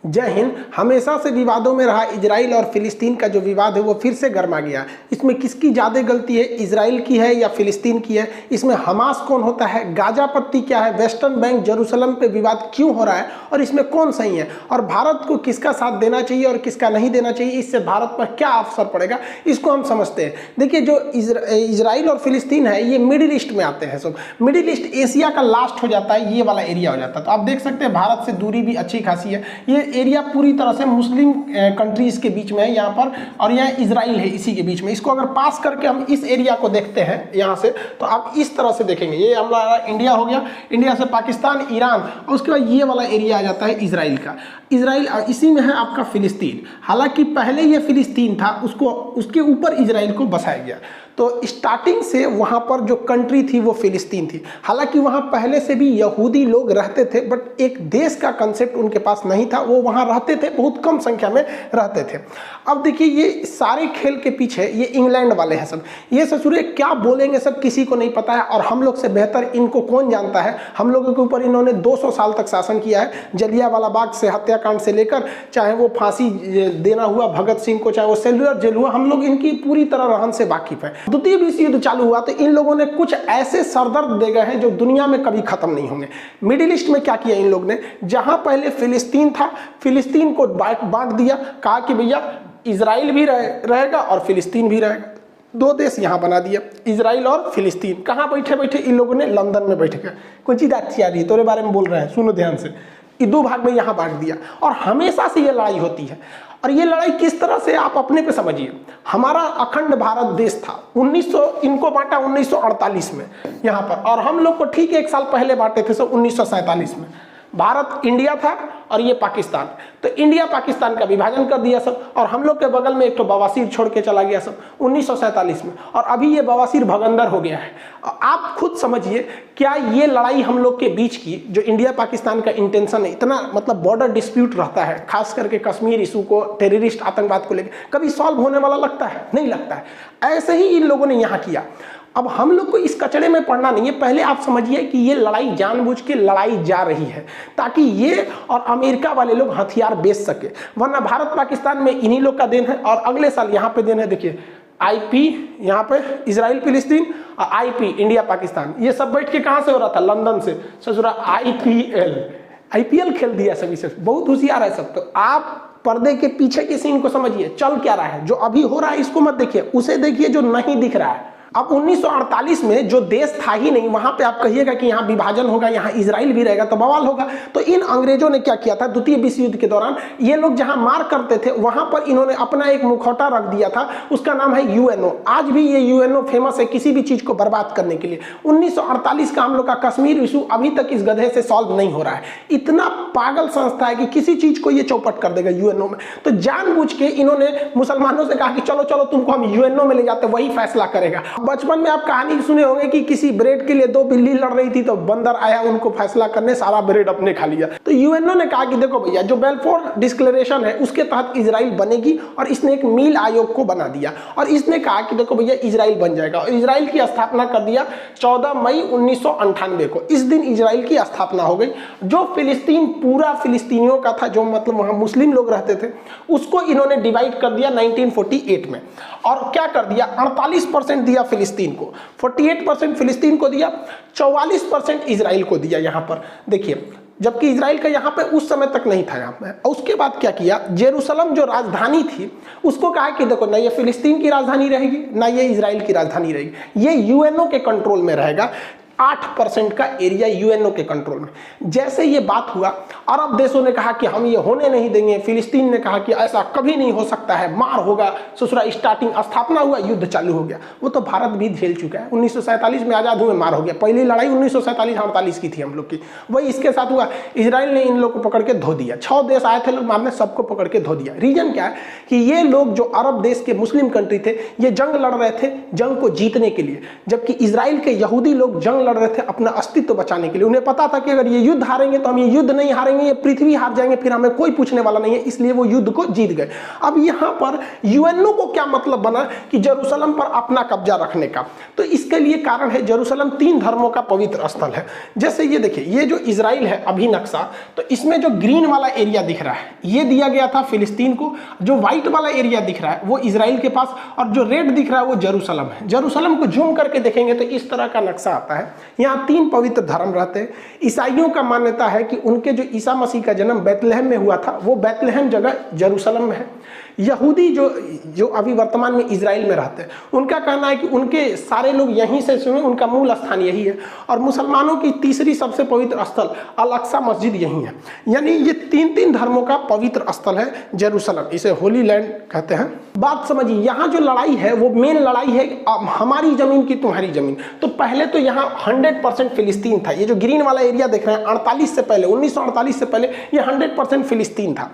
जय हिंद। हमेशा से विवादों में रहा इजराइल और फिलिस्तीन का जो विवाद है वो फिर से गर्मा गया। इसमें किसकी ज़्यादा गलती है, इजराइल की है या फिलिस्तीन की है? इसमें हमास कौन होता है, गाजा पट्टी क्या है, वेस्टर्न बैंक जेरूसलम पे विवाद क्यों हो रहा है और इसमें कौन सही है, और भारत को किसका साथ देना चाहिए और किसका नहीं देना चाहिए, इससे भारत पर क्या असर पड़ेगा, इसको हम समझते हैं। देखिए, जो इजराइल और फिलिस्तीन है ये मिडिल ईस्ट में आते हैं। सब मिडिल ईस्ट एशिया का लास्ट हो जाता है, ये वाला एरिया हो जाता है। तो आप देख सकते हैं भारत से दूरी भी अच्छी खासी है। ये एरिया पूरी तरह से मुस्लिम कंट्रीज के बीच में है यहाँ पर, और यहाँ इजराइल है इसी के बीच में। इसको अगर पास करके हम इस एरिया को देखते हैं यहाँ से, तो आप इस तरह से देखेंगे, ये हमारा इंडिया हो गया, इंडिया से पाकिस्तान, ईरान, और उसके बाद ये वाला एरिया आ जाता है इजराइल का। इजराइल इसी में है आपका फिलिस्तीन। हालांकि पहले ये फिलिस्तीन था, उसके ऊपर इजराइल को बसाया गया। तो स्टार्टिंग से वहाँ पर जो कंट्री थी वो फिलिस्तीन थी। हालांकि वहाँ पहले से भी यहूदी लोग रहते थे, बट एक देश का कंसेप्ट उनके पास नहीं था। वो वहाँ रहते थे, बहुत कम संख्या में रहते थे। अब देखिए, ये सारे खेल के पीछे ये इंग्लैंड वाले हैं सब। ये ससुरे क्या बोलेंगे सब किसी को नहीं पता है, और हम लोग से बेहतर इनको कौन जानता है। हम लोगों के ऊपर इन्होंने 200 साल तक शासन किया है। जलियांवाला बाग से हत्याकांड से लेकर, चाहे वो फांसी देना हुआ भगत सिंह को, चाहे वो सेलुलर जेल हुआ, हम लोग इनकी पूरी तरह रहन से वाकिफ है। द्वितीय विश्व युद्ध चालू हुआ तो इन लोगों ने कुछ ऐसे सरदर्द दे गए हैं जो दुनिया में कभी खत्म नहीं होंगे। मिडिल ईस्ट में क्या किया इन लोग ने, जहां पहले फिलिस्तीन था, फिलिस्तीन को बांट दिया। कहा कि भैया इजराइल भी रहेगा और फिलिस्तीन भी रहेगा। दो देश यहाँ बना दिया, इजराइल और फिलिस्तीन। कहाँ बैठे बैठे इन लोगों ने, लंदन में बैठ गए। कोई चीज अच्छी आ रही है, तोरे बारे में बोल रहे हैं, सुनो ध्यान से। दो भाग में यहाँ बांट दिया, और हमेशा से ये लड़ाई होती है। और ये लड़ाई किस तरह से, आप अपने पे समझिए। हमारा अखंड भारत देश था, 1900 इनको बांटा 1948 में यहाँ पर, और हम लोग को ठीक 1 साल पहले बांटे थे, 1947 में। भारत इंडिया था और ये पाकिस्तान। तो इंडिया पाकिस्तान का विभाजन कर दिया सब, और हम लोग के बगल में एक तो बवासीर छोड़ के चला गया सब 1947 में, और अभी ये बवासीर भगंदर हो गया है। आप खुद समझिए, क्या ये लड़ाई हम लोग के बीच की, जो इंडिया पाकिस्तान का इंटेंशन है, इतना मतलब बॉर्डर डिस्प्यूट रहता है, खास करके कश्मीर इशू को, टेररिस्ट आतंकवाद को लेकर, कभी सॉल्व होने वाला लगता है? नहीं लगता है। ऐसे ही इन लोगों ने यहाँ किया। अब हम लोग को इस कचड़े में पड़ना नहीं है। पहले आप समझिए कि ये लड़ाई जानबूझ के लड़ाई जा रही है, ताकि ये और अमेरिका वाले लोग हथियार बेच सके। वरना भारत पाकिस्तान में इन्हीं लोग का देन है, और अगले साल यहाँ पे देन है। देखिए, आईपी यहाँ पे इजराइल फिलिस्तीन, और आईपी इंडिया पाकिस्तान। ये सब बैठ के कहाँ से हो रहा था, लंदन से। ससुरा आईपीएल खेल दिया सभी से। बहुत होशियार है सब। तो आप पर्दे के पीछे के सीन को समझिए, चल क्या रहा है। जो अभी हो रहा है इसको मत देखिए, उसे देखिए जो नहीं दिख रहा है। अब 1948 में जो देश था ही नहीं, वहां पे आप कहिएगा कि यहाँ विभाजन होगा, यहाँ इजराइल भी रहेगा, तो बवाल होगा। तो इन अंग्रेजों ने क्या किया था, द्वितीय विश्व युद्ध के दौरान ये लोग जहां मार करते थे, वहां पर इन्होंने अपना एक मुखौटा रख दिया था। उसका नाम है यूएनओ। आज भी ये यूएनओ फेमस है किसी भी चीज को बर्बाद करने के लिए। 1948 का हम लोग का कश्मीर इशू अभी तक इस गधे से सॉल्व नहीं हो रहा है। इतना पागल संस्था है कि किसी चीज को ये चौपट कर देगा यूएनओ में। तो जानबूझ के इन्होंने मुसलमानों से कहा कि चलो चलो तुमको हम यूएनओ में ले जाते, वही फैसला करेगा। बचपन में आप कहानी सुने होंगे कि किसी ब्रेड के लिए 2 बिल्ली लड़ रही थी, तो बंदर आया उनको फैसला करने, सारा ब्रेड अपने खा लिया। तो यूएनओ ने कहा कि देखो भैया, जो बेलफोर डिक्लेरेशन है उसके तहत इजराइल बनेगी, और इसने एक मील आयोग को बना दिया, और इसने कहा कि देखो भैया इजराइल बन जाएगा। और इजराइल की स्थापना कर दिया 14 मई 1998 को। इस दिन इजराइल की स्थापना हो गई। जो फिलिस्तीन पूरा फिलिस्तीनियों का था, जो मतलब वहां मुस्लिम लोग रहते थे, उसको इन्होंने डिवाइड कर दिया 1948 में। और क्या कर दिया, 48% दिया फिलिस्तीन को, 48% फिलिस्तीन को दिया, 44% इजराइल को दिया। यहाँ पर देखिए, जबकि इजराइल का यहाँ पे उस समय तक नहीं था यहाँ पे। उसके बाद क्या किया, जेरूसलम जो राजधानी थी उसको कहा कि देखो, ना ये फिलिस्तीन की राजधानी रहेगी, ना ये इजराइल की राजधानी रहेगी, ये यूएनओ के कंट्रोल में रहेगा। 8% का एरिया यूएनओ के कंट्रोल में। जैसे ये बात हुआ, अरब देशों ने कहा कि हम ये होने नहीं देंगे। फिलिस्तीन ने कहा कि ऐसा कभी नहीं हो सकता है, मार होगा। ससुरा स्टार्टिंग स्थापना हुआ, युद्ध चालू हो गया। वो तो भारत भी झेल चुका है। 1947 में आजाद हुए, मार हो गया। पहली लड़ाई 1947-48 की थी हम लोग की, वही इसके साथ हुआ। इजराइल ने इन लोग को पकड़ के धो दिया। 6 देश आए थे लोग मारने, सबको पकड़ के धो दिया। रीजन क्या है कि ये लोग जो अरब देश के मुस्लिम कंट्री थे, ये जंग लड़ रहे थे, जंग को जीतने के लिए, जबकि इजराइल के यहूदी लोग जंग लड़ रहे थे अपना अस्तित्व बचाने के लिए। उन्हें पता था कि अगर ये युद्ध हारेंगे तो हम ये युद्ध नहीं हारेंगे, ये पृथ्वी हार जाएंगे, फिर हमें कोई पूछने वाला नहीं है, इसलिए वो युद्ध को जीत गए। अब यहाँ पर यूएनओ को क्या मतलब बना कि जेरूशलम पर अपना कब्जा रखने का? तो इसके लिए कारण है जेरूशलम 3 धर्मों का पवित्र स्थल है। जैसे ये देखिए, ये जो इजराइल है अभी नक्शा, तो इसमें जो ग्रीन वाला एरिया दिख रहा है ये दिया गया था फिलिस्तीन को, जो व्हाइट वाला एरिया दिख रहा है वो इजराइल के पास, और जो रेड दिख रहा है वो जेरूशलम है। जेरूशलम को जूम करके देखेंगे तो इस तरह का नक्शा आता है। यहाँ 3 पवित्र धर्म रहते हैं। ईसाइयों का मान्यता है कि उनके जो ईसा मसीह का जन्म बैतलहम में हुआ था वो बैतलहम जगह जेरूशलम में है। यहूदी जो अभी वर्तमान में इजराइल में रहते हैं उनका कहना है कि उनके सारे लोग यहीं से सुने, उनका मूल स्थान यही है। और मुसलमानों की तीसरी सबसे पवित्र स्थल अल अक्सा मस्जिद यही है। यानी ये 3 धर्मों का पवित्र स्थल है जेरूशलम, इसे होली लैंड कहते हैं। बात समझिए, यहाँ जो लड़ाई है वो मेन लड़ाई है हमारी जमीन की तुम्हारी जमीन। तो पहले तो यहाँ 100% फिलिस्तीन था। ये जो ग्रीन वाला एरिया देख रहे हैं 48 से पहले, 1948 से पहले ये 100% फिलिस्तीन था।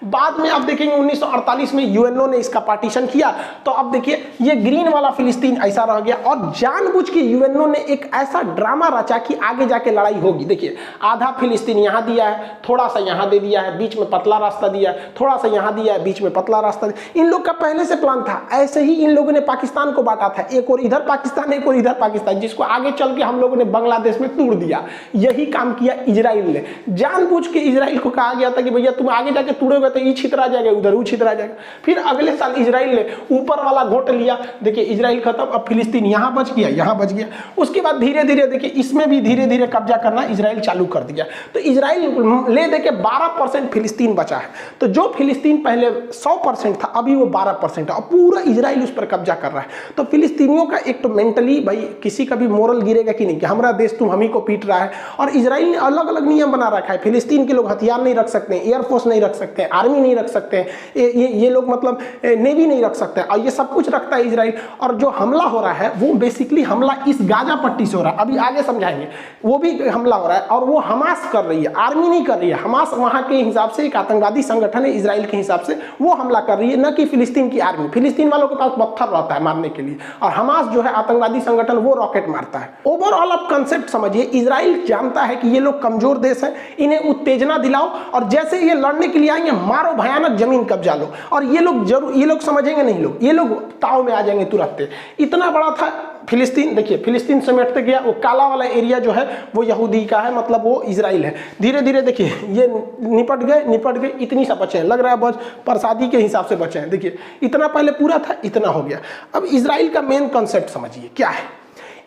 बाद में आप देखेंगे 1948 में यूएनओ ने इसका पार्टीशन किया, तो अब देखिए ये ग्रीन वाला फिलिस्तीन ऐसा रह गया। और जानबूझ के यूएनओ ने एक ऐसा ड्रामा रचा कि आगे जाके लड़ाई होगी। देखिए आधा फिलिस्तीन यहाँ दिया है, थोड़ा सा यहाँ दे दिया है, बीच में पतला रास्ता दिया है, थोड़ा सा यहाँ दिया है, बीच में पतला रास्ता दिया। इन लोग का पहले से प्लान था। ऐसे ही इन लोगों ने पाकिस्तान को बांटा था, एक और इधर पाकिस्तान, एक और इधर पाकिस्तान, जिसको आगे चल के हम लोगों ने बांग्लादेश में तोड़ दिया। यही काम किया इजराइल ने। जानबूझ के इजराइल को कहा गया था कि भैया तुम आगे जाके तोड़ोगे तो ये छितरा जाएगा, उधर वो छितरा जाएगा। फिर अगले साल इजराइल ने ऊपर वाला घोट लिया। देखिए इजराइल खत्म, अब फिलिस्तीन यहाँ बच गया, यहाँ बच गया। उसके बाद धीरे धीरे देखिए इसमें भी धीरे धीरे कब्जा करना इजराइल चालू कर दिया। तो इजराइल ले दे के 12% फिलिस्तीन बचा है। तो जो फिलिस्तीन पहले 100% था अभी वो 12% है, और पूरा इजराइल उस पर कब्जा कर रहा है। तो फिलिस्तीनियों का एक तो मेंटली भाई किसी का भी मोरल गिरेगा कि नहीं कि हमारा देश तुम हम ही को पीट रहा है। और इजराइल ने अलग अलग नियम बना रखा है। फिलिस्तीन के लोग हथियार नहीं रख सकते, एयरफोर्स नहीं रख सकते, आर्मी नहीं रख सकते, ये लोग मतलब नेवी नहीं रख सकते, और ये सब कुछ रखता है इजराइल। और जो हमला हो रहा है वो बेसिकली हमला इस गाजा पट्टी से हो रहा है, अभी आगे समझाएंगे। वो भी हमला हो रहा है और वो हमास कर रही है, आर्मी नहीं कर रही है। हमास वहां के हिसाब से एक आतंकवादी संगठन है, इजराइल के हिसाब से वो हमला कर रही है, न कि फिलिस्तीन की आर्मी। फिलिस्तीन वालों के पास पत्थर रहता है मारने के लिए, और हमास जो है आतंकवादी संगठन वो रॉकेट मारता है। ओवरऑल आप कंसेप्ट समझिए, इजराइल जानता है कि ये लोग कमजोर देश है, इन्हें उत्तेजना दिलाओ और जैसे ये लड़ने के लिए आएंगे मारो, भयानक जमीन कब्जा लो। और ये लोग समझेंगे नहीं, ये लोग ताव में आ जाएंगे तुरंत। इतना बड़ा था फिलिस्तीन। देखिए फिलिस्तीन समेटते गया, वो काला वाला एरिया जो है वो यहूदी का है, मतलब वो इजराइल है। धीरे धीरे देखिए ये निपट गए, इतनी सा बचे हैं, लग रहा है बस प्रसादी के हिसाब से बचे हैं। देखिए इतना पहले पूरा था, इतना हो गया। अब इजराइल का मेन कॉन्सेप्ट समझिए क्या है।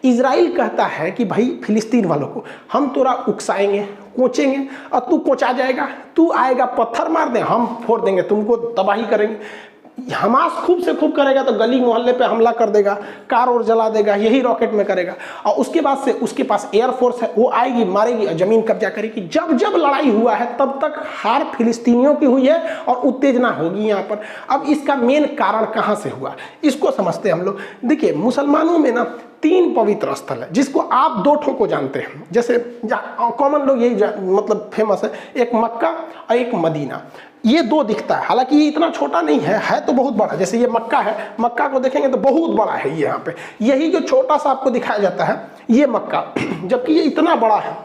इजराइल कहता है कि भाई फिलिस्तीन वालों को हम तोरा उकसाएंगे, कोचेंगे, और तू कोचा जाएगा, तू आएगा पत्थर मार दे, हम फोड़ देंगे, तुमको तबाही करेंगे। हमास खूब से खूब करेगा तो गली मोहल्ले पे हमला कर देगा, कार और जला देगा, यही रॉकेट में करेगा। और उसके बाद से उसके पास एयरफोर्स है, वो आएगी, मारेगी और जमीन कब्जा करेगी। जब जब लड़ाई हुआ है तब तक हार फिलिस्तीनियों की हुई है और उत्तेजना होगी यहाँ पर। अब इसका मेन कारण कहाँ से हुआ इसको समझते हैं हम लोग। देखिए मुसलमानों में ना 3 पवित्र स्थल है, जिसको आप 2 ठों को जानते हैं। जैसे कॉमन लोग यही मतलब फेमस है, एक मक्का और एक मदीना। ये 2 दिखता है, हालांकि ये इतना छोटा नहीं है तो बहुत बड़ा। जैसे ये मक्का है, मक्का को देखेंगे तो बहुत बड़ा है ये यहाँ पे। यही जो छोटा सा आपको दिखाया जाता है ये मक्का, जबकि ये इतना बड़ा है,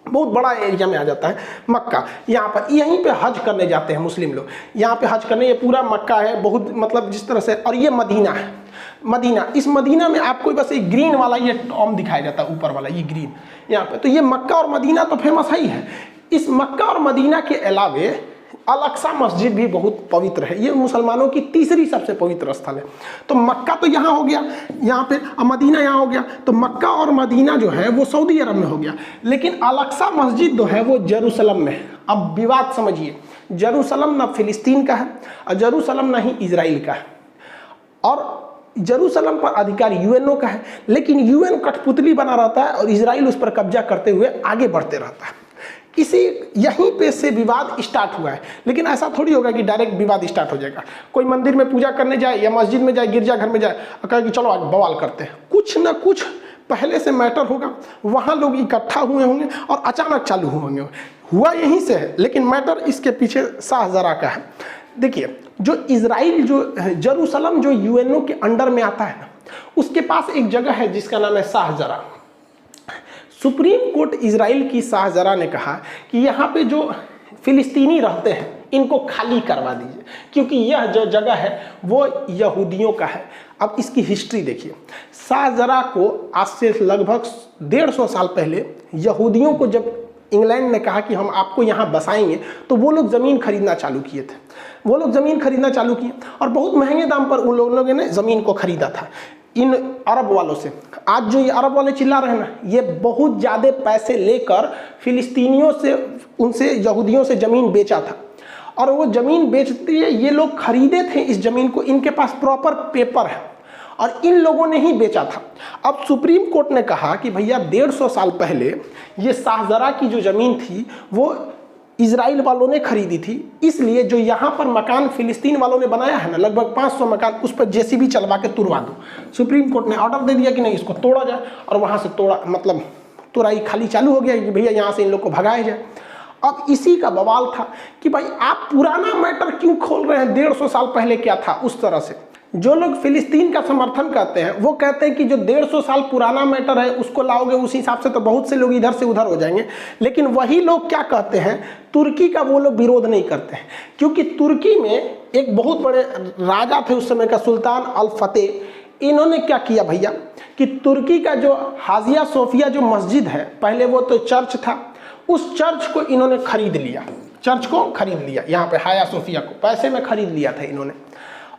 बहुत बड़ा एरिया में आ जाता है मक्का। यहाँ पर यहीं पे हज करने जाते हैं मुस्लिम लोग, यहाँ पे हज करने। ये पूरा मक्का है, बहुत मतलब जिस तरह से। और ये मदीना है, मदीना। इस मदीना में आपको बस एक ग्रीन वाला ये टॉम दिखाया जाता है, ऊपर वाला ये ग्रीन यहाँ पे। तो ये मक्का और मदीना तो फेमस है ही है। इस मक्का और मदीना के अलावे अल अक्सा मस्जिद भी बहुत पवित्र है। ये मुसलमानों की तीसरी सबसे पवित्र स्थल है। तो मक्का तो यहाँ हो गया, यहाँ पे मदीना यहाँ हो गया। तो मक्का और मदीना जो है वो सऊदी अरब में हो गया, लेकिन अल अक्सा मस्जिद जो है वो जेरूशलम में है। अब विवाद समझिए, जेरूशलम ना फिलिस्तीन का है और जेरूशलम ना ही इजराइल का है, और जेरूशलम पर अधिकार यूएनओ का है। लेकिन यूएन कठपुतली बना रहता है और इजराइल उस पर कब्जा करते हुए आगे बढ़ते रहता है। इसी यहीं पे से विवाद स्टार्ट हुआ है। लेकिन ऐसा थोड़ी होगा कि डायरेक्ट विवाद स्टार्ट हो जाएगा। कोई मंदिर में पूजा करने जाए या मस्जिद में जाए, गिरजाघर में जाए और कहे कि चलो आज बवाल करते हैं, कुछ ना कुछ पहले से मैटर होगा, वहाँ लोग इकट्ठा हुए होंगे और अचानक चालू होंगे। हुआ यहीं से है, लेकिन मैटर इसके पीछे शाहजरा का है। देखिए जो इजराइल, जो जेरूशलम जो यूएनओ के अंडर में आता है ना, उसके पास एक जगह है जिसका नाम है शाहजरा। सुप्रीम कोर्ट इजराइल की शाहजरा ने कहा कि यहाँ पे जो फिलिस्तीनी रहते हैं इनको खाली करवा दीजिए, क्योंकि यह जो जगह है वो यहूदियों का है। अब इसकी हिस्ट्री देखिए, शाहजरा को आज से लगभग 150 साल पहले यहूदियों को जब इंग्लैंड ने कहा कि हम आपको यहाँ बसाएंगे, तो वो लोग ज़मीन खरीदना चालू किए थे। वो लोग ज़मीन खरीदना चालू किए और बहुत महंगे दाम पर उन लोगों ने ज़मीन को खरीदा था इन अरब वालों से। आज जो ये अरब वाले चिल्ला रहे हैं ना, ये बहुत ज़्यादा पैसे लेकर फिलिस्तीनियों से, उनसे यहूदियों से ज़मीन बेचा था। और वो ज़मीन बेचते ये लोग खरीदे थे इस ज़मीन को, इनके पास प्रॉपर पेपर है और इन लोगों ने ही बेचा था। अब सुप्रीम कोर्ट ने कहा कि भैया 150 साल पहले ये शाहजरा की जो ज़मीन थी वो इजराइल वालों ने खरीदी थी, इसलिए जो यहाँ पर मकान फिलिस्तीन वालों ने बनाया है ना, लगभग 500 मकान, उस पर जेसीबी चलवा के तुड़वा दो। सुप्रीम कोर्ट ने ऑर्डर दे दिया कि नहीं, इसको तोड़ा जाए और वहाँ से तोड़ा मतलब तुराई खाली चालू हो गया कि भैया यहाँ से इन लोग को भगाया जाए। अब इसी का बवाल था कि भाई आप पुराना मैटर क्यों खोल रहे हैं, 150 साल पहले क्या था उस तरह से। जो लोग फिलिस्तीन का समर्थन करते हैं वो कहते हैं कि जो 150 साल पुराना मैटर है उसको लाओगे उस हिसाब से तो बहुत से लोग इधर से उधर हो जाएंगे। लेकिन वही लोग क्या कहते हैं, तुर्की का वो लोग विरोध नहीं करते हैं, क्योंकि तुर्की में एक बहुत बड़े राजा थे उस समय का, सुल्तान अल फतेह। इन्होंने क्या किया भैया कि तुर्की का जो हाजिया सोफिया जो मस्जिद है, पहले वो तो चर्च था, उस चर्च को इन्होंने खरीद लिया। चर्च को खरीद लिया, यहाँ पे हाया सोफिया को पैसे में खरीद लिया था इन्होंने।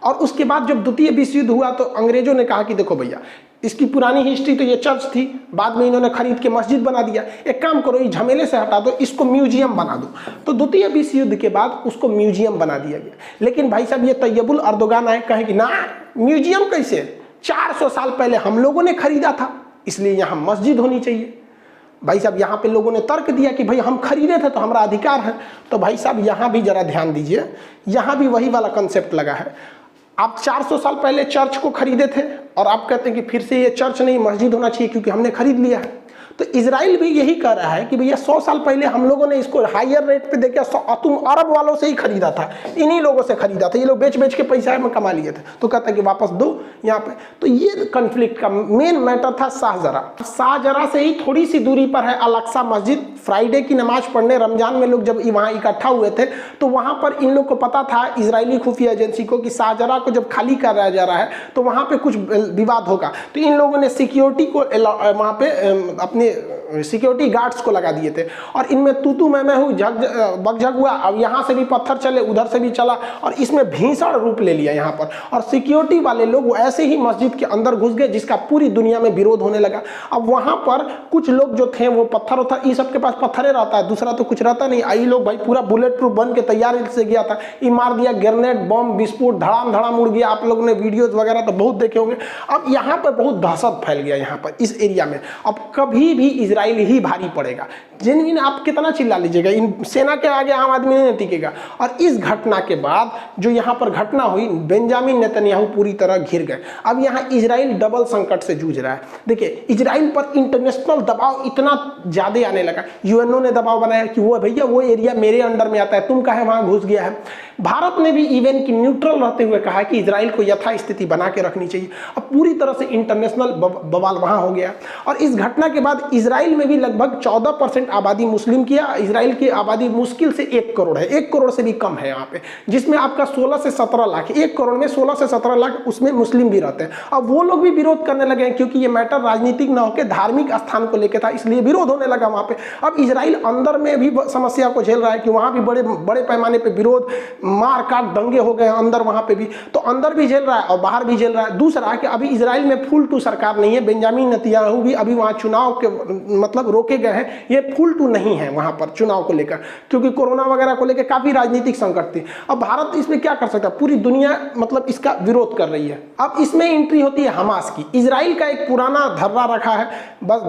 और उसके बाद जब द्वितीय विश्व युद्ध हुआ तो अंग्रेजों ने कहा कि देखो भैया, इसकी पुरानी हिस्ट्री तो ये चर्च थी, बाद में इन्होंने खरीद के मस्जिद बना दिया, एक काम करो इस झमेले से हटा दो, इसको म्यूजियम बना दो। तो द्वितीय विश्व युद्ध के बाद उसको म्यूजियम बना दिया गया। लेकिन भाई साहब ये तैयबुल अर्दोगान आए, कहे कि ना म्यूजियम कैसे, 400 साल पहले हम लोगों ने खरीदा था, इसलिए यहाँ मस्जिद होनी चाहिए। भाई साहब यहाँ पे लोगों ने तर्क दिया कि भाई हम खरीदे थे तो हमारा अधिकार है। तो भाई साहब यहाँ भी जरा ध्यान दीजिए, यहाँ भी वही वाला कंसेप्ट लगा है। आप 400 साल पहले चर्च को खरीदे थे और आप कहते हैं कि फिर से ये चर्च नहीं मस्जिद होना चाहिए क्योंकि हमने खरीद लिया है। तो इजराइल भी यही कह रहा है कि भैया 100 साल पहले हम लोगों ने इसको हायर रेट पे देके तुम अरब वालों से ही खरीदा था, इन्हीं लोगों से खरीदा था, ये लोग बेच बेच के पैसा में कमा लिए थे, तो कहता है कि वापस दो यहाँ पे। तो ये कन्फ्लिक्ट का मेन मैटर था शाहजरा। शाहजरा से ही थोड़ी सी दूरी पर है अल-अक्सा मस्जिद। फ्राइडे की नमाज पढ़ने रमजान में लोग जब वहाँ इकट्ठा हुए थे तो वहाँ पर इन लोग को पता था, इजरायली खुफिया एजेंसी को, कि शाहजरा को जब खाली कराया जा रहा है तो वहाँ पे कुछ विवाद होगा। तो इन लोगों ने सिक्योरिटी को वहाँ पे अपने सिक्योरिटी गार्ड्स को लगा दिए थे और इनमें तू मैं हूँ बगझग हुआ। अब यहाँ से भी पत्थर चले, उधर से भी चला और इसमें भीषण रूप ले लिया यहाँ पर। और सिक्योरिटी वाले लोग ऐसे ही मस्जिद के अंदर घुस गए जिसका पूरी दुनिया में विरोध होने लगा। अब वहाँ पर कुछ लोग जो थे वो पत्थर उथर, ये सबके पास पत्थरे रहता है, दूसरा तो कुछ रहता नहीं। आई लोग भाई पूरा बुलेट प्रूफ बन के तैयार से गया था, ये मार दिया, ग्रेनेड बम विस्फोट धड़ाम धड़ाम उड़ गया। आप लोगों ने वीडियोज वगैरह तो बहुत देखे होंगे। अब यहाँ पर बहुत दहशत फैल गया यहाँ पर इस एरिया में। अब कभी भी इजराइल ही भारी पड़ेगा। जिन आप कितना चिल्ला लीजिएगा, इन सेना के आगे आम आदमी नहीं टिकेगा। और इस घटना के बाद जो यहाँ पर घटना हुई, बेंजामिन नेतन्याहू पूरी तरह घिर गए। अब यहाँ इजराइल डबल संकट से जूझ रहा है। देखिए इजराइल पर इंटरनेशनल दबाव इतना ज्यादा आने लगा, यूएनओ ने दबाव बनाया कि वो भैया वो एरिया मेरे अंडर में आता है, तुम काहे वहां घुस गया है। भारत ने भी इवन की न्यूट्रल रहते हुए कहा कि इजराइल को यथास्थिति बना के रखनी चाहिए। अब पूरी तरह से इंटरनेशनल बवाल वहां हो गया। और इस घटना के बाद इजराइल में भी लगभग 14% आबादी मुस्लिम की है। इजराइल की आबादी मुश्किल से 1 करोड़ है, 1 करोड़ से भी कम है यहाँ पे, जिसमें आपका 16 से 17 लाख, 1 करोड़ में 16 से 17 लाख उसमें मुस्लिम भी रहते हैं। अब वो लोग भी विरोध करने लगे हैं क्योंकि ये मैटर राजनीतिक न होकर धार्मिक स्थान को लेकर था, इसलिए विरोध होने लगा वहां पे। अब इजराइल अंदर में भी समस्या को झेल रहा है कि वहां भी बड़े पैमाने पे विरोध, मार काट, दंगे हो गए अंदर वहां पे भी। तो अंदर भी झेल रहा है और बाहर भी झेल रहा है। दूसरा कि अभी इजराइल में फुल टू सरकार नहीं है। बेंजामिन नेतन्याहू भी अभी वहां चुनाव के मतलब रोके गए हैं, ये फुल टू नहीं है वहां पर चुनाव को लेकर, क्योंकि कोरोना वगैरह को लेकर काफी राजनीतिक संकट थी। अब भारत इसमें क्या कर सकता है, पूरी दुनिया मतलब इसका विरोध कर रही है। अब इसमें एंट्री होती है हमास की। इजराइल का एक पुराना धर्रा रखा है, बस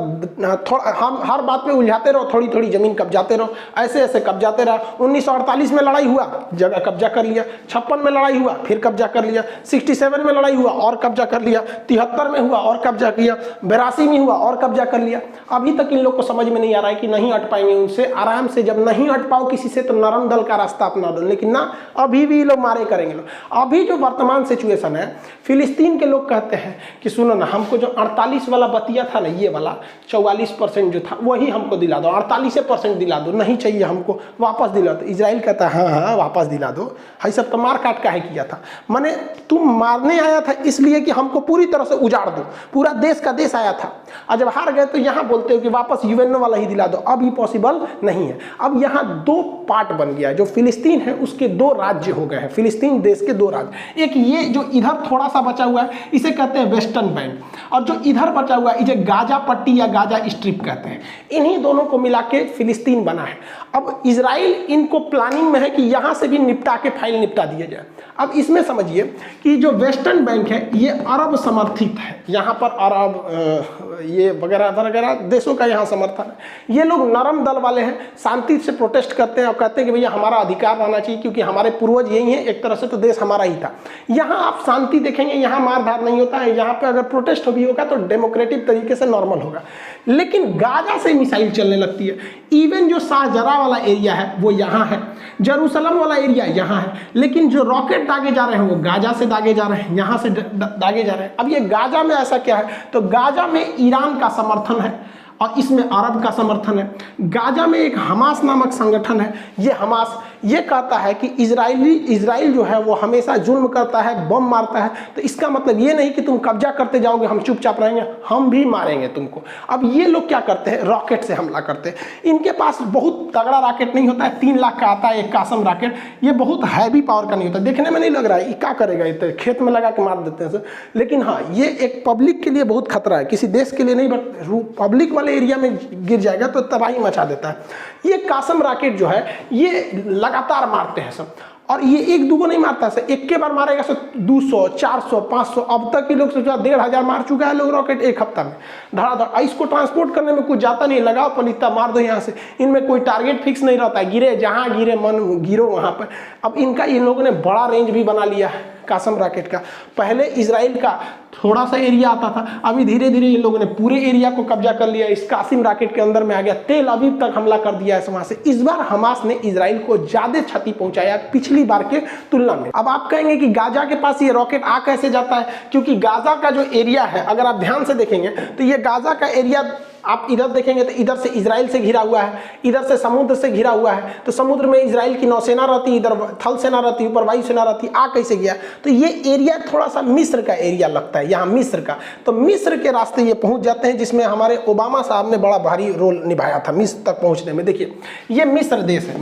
हम हर बात पे उलझाते रहो, थोड़ी थोड़ी जमीन कब्जाते रहो, ऐसे ऐसे कब्जाते रहो। 1948 में लड़ाई हुआ, जगह कब्जा कर लिया। 56 में लड़ाई हुआ, फिर कब्जा कर लिया। 67 में लड़ाई हुआ और कब्जा कर लिया। 73 में हुआ और कब्जा किया। 82 में हुआ और कब्जा कर लिया। अभी तक इन लोग को समझ में नहीं आ रहा है कि नहीं हट पाएंगे उनसे, आराम से जब नहीं हट पाओ किसी से तो नरम दल का रास्ता अपना दो, लेकिन ना अभी भी लोग मारे करेंगे लोग। अभी जो वर्तमान सिचुएशन है, फिलिस्तीन के लोग कहते हैं कि सुनो ना, हमको जो 48 वाला बतिया था ना, ये वाला 44% जो था वही हमको दिला दो, 48% दिला दो, नहीं चाहिए हमको, वापस दिला दो। इजराइल कहता है हाँ हाँ वापस दिला दो, भाई सब तो मार काट का है किया था, माने तुम मारने आया था इसलिए कि हमको पूरी तरह से उजाड़ दो, पूरा देश का देश आया था, और जब हार गए तो यहाँ बोलते हो कि वापस यूएन वाला ही दिला दो। अब ये पॉसिबल नहीं है। अब यहाँ दो पार्ट बन गया, जो फिलिस्तीन है उसके दो राज्य हो गए हैं, फिलिस्तीन देश के दो राज्य। एक ये जो इधर थोड़ा सा बचा हुआ है इसे कहते हैं वेस्टर्न बैंड, और जो इधर बचा हुआ है इसे गाजा पट्टी या गाजा स्ट्रिप कहते हैं। इन्हीं दोनों को मिला के फिलिस्तीन बना है। अब इजराइल इनको प्लानिंग में है कि यहाँ से भी निपटा के फाइल निपटा दिया जाए। अब इसमें समझिए कि जो वेस्टर्न बैंक है ये अरब समर्थित है, यहाँ पर अरब ये वगैरह वगैरह देशों का यहाँ समर्थन है। ये लोग नरम दल वाले हैं, शांति से प्रोटेस्ट करते हैं और कहते हैं कि भैया हमारा अधिकार रहना चाहिए क्योंकि हमारे पूर्वज यही हैं, एक तरह से तो देश हमारा ही था। यहाँ आप शांति देखेंगे, यहाँ मारधार नहीं होता है, यहाँ पे अगर प्रोटेस्ट भी होगा तो डेमोक्रेटिक तरीके से नॉर्मल होगा। लेकिन गाजा से मिसाइल चलने लगती है। इवन जो शाहजरा वाला एरिया है वो यहाँ है, जेरूसलम वाला एरिया यहाँ है, लेकिन जो रॉकेट दागे जा रहे हैं वो गाजा से दागे जा रहे हैं, यहाँ से दागे जा रहे हैं। अब ये गाजा में ऐसा क्या है, तो गाजा में ईरान का समर्थन है और इसमें अरब का समर्थन है। गाजा में एक हमास नामक संगठन है, ये हमास ये कहता है कि इजराइल जो है वो हमेशा जुल्म करता है, बम मारता है, तो इसका मतलब ये नहीं कि तुम कब्जा करते जाओगे हम चुपचाप रहेंगे, हम भी मारेंगे तुमको। अब ये लोग क्या करते हैं, रॉकेट से हमला करते हैं। इनके पास बहुत तगड़ा रॉकेट नहीं होता है, 3 लाख का आता है एक कासम रॉकेट, ये बहुत हैवी पावर का नहीं होता, देखने में नहीं लग रहा है ये क्या करेगा, ये खेत में लगा के मार देते हैं। लेकिन हाँ, ये एक पब्लिक के लिए बहुत खतरा है, किसी देश के लिए नहीं, बट पब्लिक वाले एरिया में गिर जाएगा तो तबाही मचा देता है। ये कासम रॉकेट जो है ये लगातार मारते हैं सब, और ये एक दूगो नहीं मारता है, एक के बार मारेगा सो 200 400 500, अब तक के लोग सोचा 1500 मार चुका है लोग रॉकेट एक हफ्ता में धड़ाधड़। इसको ट्रांसपोर्ट करने में कुछ जाता नहीं, लगाओ पलिता मार दो यहाँ से। इनमें कोई टारगेट फिक्स नहीं रहता है, गिरे जहाँ गिरे मन गिरो वहाँ पर। अब इनका इन लोगों ने बड़ा रेंज भी बना लिया है कासम रॉकेट का। पहले इजराइल का थोड़ा सा एरिया आता था, अभी धीरे धीरे इन लोगों ने पूरे एरिया को कब्जा कर लिया, इस कासिम रॉकेट के अंदर में आ गया, तेल अवीव तक हमला कर दिया है वहां से। इस बार हमास ने इजराइल को ज्यादा क्षति पहुंचाया पिछली बार के तुलना में। अब आप कहेंगे कि गाजा के पास ये रॉकेट आ कैसे जाता है, क्योंकि गाजा का जो एरिया है अगर आप ध्यान से देखेंगे तो ये गाजा का एरिया आप इधर देखेंगे तो इधर से इजराइल से घिरा हुआ है, इधर से समुद्र से घिरा हुआ है, तो समुद्र में इजराइल की नौसेना रहती, इधर थल सेना रहती, ऊपर वायु सेना रहती, आ कैसे गया। तो ये एरिया थोड़ा सा मिस्र का एरिया लगता है, यहाँ मिस्र का, तो मिस्र के रास्ते ये पहुंच जाते हैं, जिसमें हमारे ओबामा साहब ने बड़ा भारी रोल निभाया था मिस्र तक पहुंचने में। देखिए ये मिस्र देश है,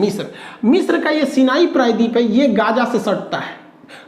मिस्र का ये सिनाई प्रायद्वीप है, ये गाजा से सटता है।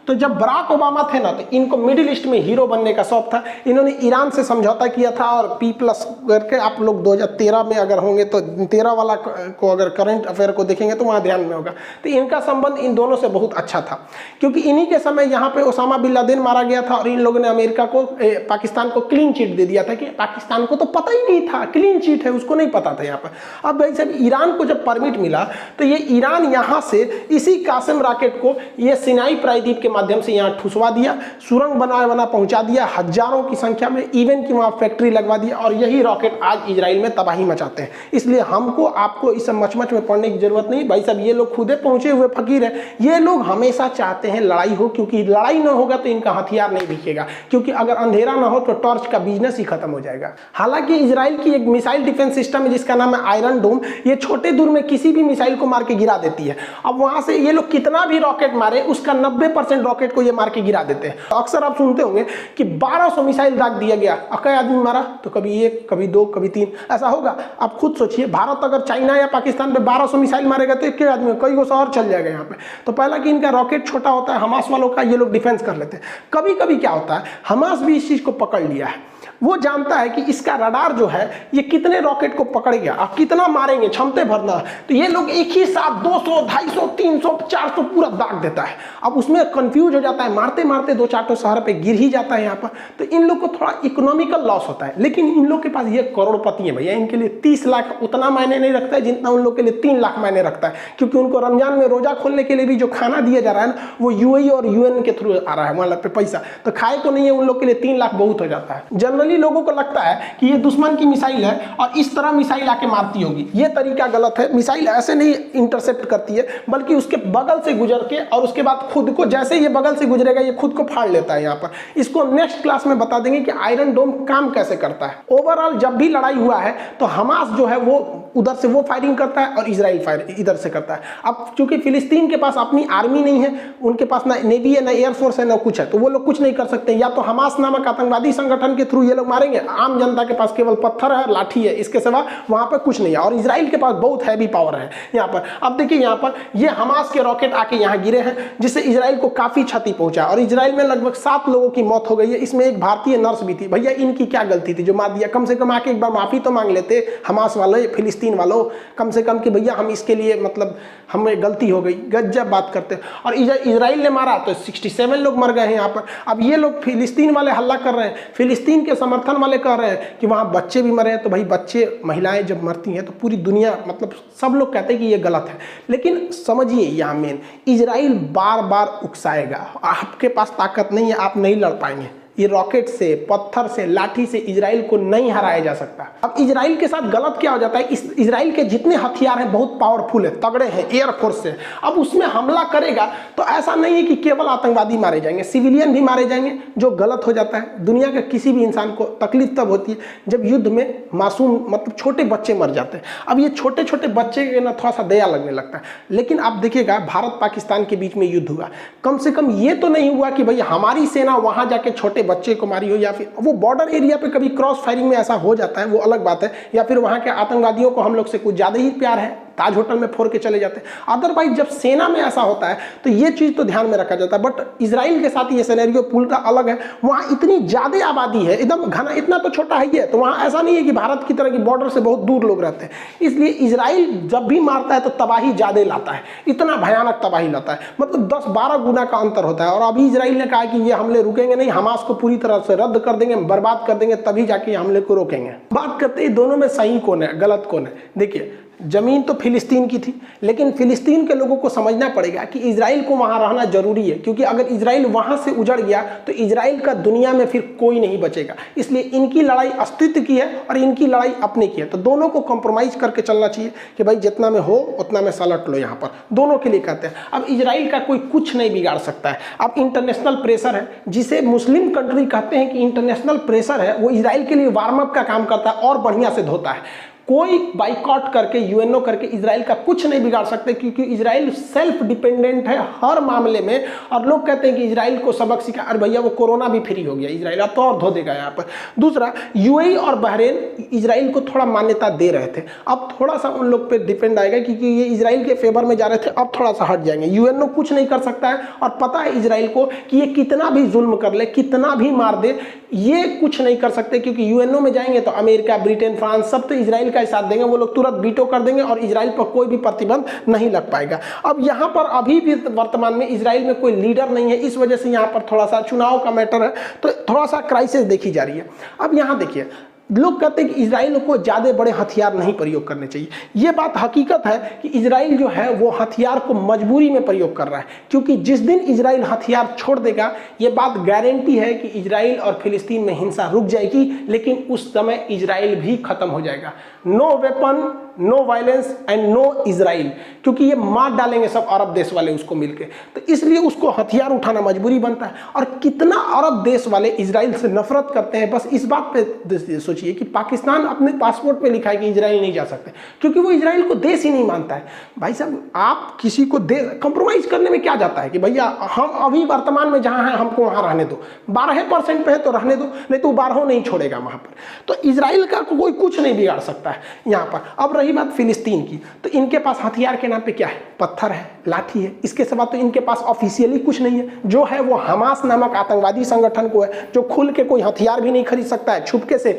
तो जब बराक ओबामा थे ना, तो इनको मिडिल ईस्ट में हीरो बनने का शौक था। इन्होंने ईरान से समझौता किया था और P+ करके, आप लोग 2013 में अगर होंगे तो 13 वाला को अगर करंट अफेयर को देखेंगे तो वहाँ ध्यान में होगा। तो इनका संबंध इन दोनों से बहुत अच्छा था, क्योंकि इन्हीं के समय यहाँ पे ओसामा बिन लादेन मारा गया था और इन लोगों ने अमेरिका को पाकिस्तान को क्लीन चिट दे दिया था, कि पाकिस्तान को तो पता ही नहीं था क्लीन चिट है, उसको नहीं पता था यहाँ पर। अब भाई साहब ईरान को जब परमिट मिला तो ये ईरान यहाँ से इसी कासिम रॉकेट को ये सिनाई प्रायद्वीप के माध्यम से यहाँ ठुसवा दिया, सुरंग बना पहुंचा दिया हजारों की संख्या में, इवन की वहाँ फैक्ट्री लगवा दिया, और यही रॉकेट आज इजराइल में तबाही मचाते हैं। इसलिए हमको आपको इस मचमच में पड़ने की जरूरत नहीं भाई साहब, ये लोग खुदे पहुंचे हुए फकीर है। ये लोग हमेशा चाहते हैं लड़ाई हो, क्योंकि लड़ाई ना होगा तो इनका हथियार नहीं दिखेगा, क्योंकि अगर अंधेरा ना हो तो टॉर्च का बिजनेस ही खत्म हो जाएगा। हालांकि इजराइल की एक मिसाइल डिफेंस सिस्टम है जिसका नाम है आयरन डोम, ये छोटे दूर में किसी भी मिसाइल को मार के गिरा देती है। अब वहां से ये लोग कितना भी रॉकेट मारे, उसका 90% रॉकेट को ये मार के गिरा देते हैं। तो अक्सर आप सुनते होंगे कि 1200 मिसाइल दाग दिया गया, कई आदमी मारा, तो कभी 1 कभी 2 कभी 3 ऐसा होगा। आप खुद सोचिए, भारत अगर चाइना या पाकिस्तान पे 1200 मिसाइल मारेगा तो एक आदमी कई गो शहर चल जाएगा यहाँ पे। तो पहला कि इनका रॉकेट छोटा होता है, हमास वालों का, ये लोग डिफेंस कर लेते हैं। कभी कभी क्या होता है, हमास भी इस चीज को पकड़ लिया है, वो जानता है कि इसका रडार जो है ये कितने रॉकेट को पकड़ेगा, आप कितना मारेंगे, क्षमते भरना, तो ये लोग एक ही साथ 200 250 300 400 पूरा दाग देता है। अब उसमें कंफ्यूज हो जाता है, मारते मारते 2-4 शहर पे गिर ही जाता है यहाँ पर। तो इन लोग को थोड़ा इकोनॉमिकल लॉस होता है, लेकिन इन लोग के पास ये करोड़पति है भैया, इनके लिए 30 लाख उतना मायने नहीं रखता है जितना उन लोग के लिए 3 लाख मायने रखता है, क्योंकि उनको रमजान में रोजा खोलने के लिए भी जो खाना दिया जा रहा है ना, वो यूएई और यूएन के थ्रू आ रहा है वहां पे पैसा, तो खाए को नहीं है उन लोग के लिए 3 लाख बहुत हो जाता है। जनरली लोगों को लगता है कि ये दुश्मन की मिसाइल है और इस तरह मिसाइल आके मारती होगी, ये तरीका गलत है। मिसाइल ऐसे नहीं इंटरसेप्ट करती है, बल्कि उसके बगल से गुजर के और उसके बाद खुद को, जैसे ये बगल से गुजरेगा ये खुद को फाड़ लेता है यहाँ पर। इसको नेक्स्ट क्लास में बता देंगे कि आयरन डोम काम कैसे करता है। ओवरऑल जब भी लड़ाई हुआ है तो हमास जो है वो उधर से वो फायरिंग करता है और इजराइल फायर इधर से करता है। अब चूंकि फिलिस्तीन के पास अपनी आर्मी नहीं है, उनके पास ना नेवी है, ना एयरफोर्स है, ना कुछ है, तो वो लोग कुछ नहीं कर सकते। या तो हमास नामक आतंकवादी संगठन के थ्रू ये लोग मारेंगे, आम जनता के पास केवल पत्थर है, लाठी है, इसके सिवा वहां पर कुछ नहीं है। और इजराइल के पास बहुत हैवी पावर है यहाँ पर। अब देखिए यहाँ पर ये हमास के रॉकेट आके यहाँ गिरे हैं, जिससे इजराइल को काफी क्षति पहुंचा और इजराइल में लगभग 7 लोगों की मौत हो गई है। इसमें एक भारतीय नर्स भी थी। भैया इनकी क्या गलती थी जो मार दिया? कम से कम आके एक बार माफी तो मांग लेते हमास वाले, फिलिस्तीन वालों, कम से कम कि भैया हम इसके लिए मतलब हमें गलती हो गई। गजब बात करते हैं। और इजराइल ने मारा तो 67 लोग मर गए हैं यहाँ पर। अब ये लोग फिलिस्तीन वाले हल्ला कर रहे हैं, फिलिस्तीन के समर्थन वाले कह रहे हैं कि वहाँ बच्चे भी मरे हैं। तो भाई बच्चे, महिलाएं जब मरती हैं तो पूरी दुनिया, मतलब सब लोग कहते हैं कि ये गलत है। लेकिन समझिए यहाँ मेन, इजराइल बार बार उकसाएगा, आपके पास ताकत नहीं है, आप नहीं लड़ पाएंगे। ये रॉकेट से, पत्थर से, लाठी से इजराइल को नहीं हराया जा सकता। अब इजराइल के साथ गलत क्या हो जाता है, इस इजराइल के जितने हथियार हैं बहुत पावरफुल है, तगड़े हैं, एयरफोर्स से। अब उसमें हमला करेगा तो ऐसा नहीं है कि केवल आतंकवादी मारे जाएंगे, सिविलियन भी मारे जाएंगे, जो गलत हो जाता है। दुनिया के किसी भी इंसान को तकलीफ तब होती है जब युद्ध में मासूम, मतलब छोटे बच्चे मर जाते हैं। अब ये छोटे छोटे बच्चे के ना थोड़ा सा दया लगने लगता है। लेकिन आप देखिएगा भारत पाकिस्तान के बीच में युद्ध हुआ, कम से कम ये तो नहीं हुआ कि भाई हमारी सेना वहां जाके छोटे बच्चे को मारी हो, या फिर वो बॉर्डर एरिया पे कभी क्रॉस फायरिंग में ऐसा हो जाता है, वो अलग बात है। या फिर वहां के आतंकवादियों को हम लोग से कुछ ज्यादा ही प्यार है, ताज होटल में फोड़ के चले जाते हैं। अदरवाइज जब सेना में ऐसा होता है तो ये चीज तो ध्यान में रखा जाता है। बट इजराइल के साथ ये सिनेरियो पूरा अलग है। वहां इतनी ज्यादा आबादी है, एकदम घना, इतना तो छोटा है ही है, तो वहां ऐसा नहीं है कि भारत की तरह की बॉर्डर से बहुत दूर लोग रहते हैं। इसलिए इजराइल जब भी मारता है तो तबाही ज्यादा लाता है, इतना भयानक तबाही लाता है, मतलब 10-12 गुना का अंतर होता है। और अभी इजराइल ने कहा कि ये हमले रुकेंगे नहीं, हमास को पूरी तरह से रद्द कर देंगे, बर्बाद कर देंगे, तभी जाके हमले को रोकेंगे। बात करते हैं दोनों में सही कौन है, गलत कौन है। देखिए जमीन तो फिलिस्तीन की थी, लेकिन फिलिस्तीन के लोगों को समझना पड़ेगा कि इजराइल को वहां रहना जरूरी है, क्योंकि अगर इजराइल वहां से उजड़ गया तो इजराइल का दुनिया में फिर कोई नहीं बचेगा। इसलिए इनकी लड़ाई अस्तित्व की है और इनकी लड़ाई अपने की है। तो दोनों को कॉम्प्रोमाइज करके चलना चाहिए कि भाई जितना में हो उतना में सलट लो। यहाँ पर दोनों के लिए कहते हैं। अब इजराइल का कोई कुछ नहीं बिगाड़ सकता है। अब इंटरनेशनल प्रेशर है, जिसे मुस्लिम कंट्री कहते हैं कि इंटरनेशनल प्रेशर है, वो इजराइल के लिए वार्म अप का काम करता है और बढ़िया से धोता है। कोई बाइकआउट करके, यूएनओ करके इजराइल का कुछ नहीं बिगाड़ सकते, क्योंकि इजराइल सेल्फ डिपेंडेंट है हर मामले में। और लोग कहते हैं कि इजराइल को सबक सिखा, अरे भैया वो कोरोना भी फ्री हो गया, इजराइल अब तो और धो देगा यहाँ पर। दूसरा, यूएई और बहरीन इजराइल को थोड़ा मान्यता दे रहे थे, अब थोड़ा सा उन लोग पे डिपेंड आएगा, क्योंकि ये इजराइल के फेवर में जा रहे थे, अब थोड़ा सा हट जाएंगे। यूएनओ कुछ नहीं कर सकता है, और पता है इजराइल को कि ये कितना भी जुल्म कर ले, कितना भी मार दे, ये कुछ नहीं कर सकते, क्योंकि यूएनओ में जाएंगे तो अमेरिका, ब्रिटेन, फ्रांस सब तो इजराइल का साथ देंगे। वो लोग तुरंत वीटो कर देंगे और इजराइल पर कोई भी प्रतिबंध नहीं लग पाएगा। अब यहाँ पर अभी भी वर्तमान में इजराइल में कोई लीडर नहीं है, इस वजह से यहाँ पर थोड़ा सा चुनाव का मैटर है, तो थोड़ा सा क्राइसिस देखी जा रही है। अब यहाँ देखिए, लोग कहते हैं कि इजराइल को ज़्यादा बड़े हथियार नहीं प्रयोग करने चाहिए। ये बात हकीकत है कि इजराइल जो है वो हथियार को मजबूरी में प्रयोग कर रहा है, क्योंकि जिस दिन इजराइल हथियार छोड़ देगा, ये बात गारंटी है कि इजराइल और फिलिस्तीन में हिंसा रुक जाएगी, लेकिन उस समय इजराइल भी खत्म हो जाएगा। No weapon, no violence and no Israel, क्योंकि ये मार डालेंगे सब अरब देश वाले उसको मिलके। तो इसलिए उसको हथियार उठाना मजबूरी बनता है। और कितना अरब देश वाले इजराइल से नफरत करते हैं, बस इस बात पे सोचिए कि पाकिस्तान अपने पासपोर्ट पे लिखा है कि इजराइल नहीं जा सकते, क्योंकि वो इजराइल को देश ही नहीं मानता है। भाई साहब, आप किसी को देश कंप्रोमाइज करने में क्या जाता है कि भैया हम अभी वर्तमान में जहां हैं हमको वहां रहने दो, 12% पे है तो रहने दो, नहीं तो 12 नहीं छोड़ेगा वहां पर। तो इजराइल का कोई कुछ नहीं बिगाड़ सकता है यहाँ पर। अब रही बात फिलिस्तीन की, तो इनके पास हथियार के नाम पे क्या है? पत्थर है, लाठी है, इसके सिवा तो इनके पास ऑफिशियली कुछ नहीं है। जो है वो हमास नामक आतंकवादी संगठन को है, जो खुल के कोई हथियार भी नहीं खरीद सकता है, छुपके से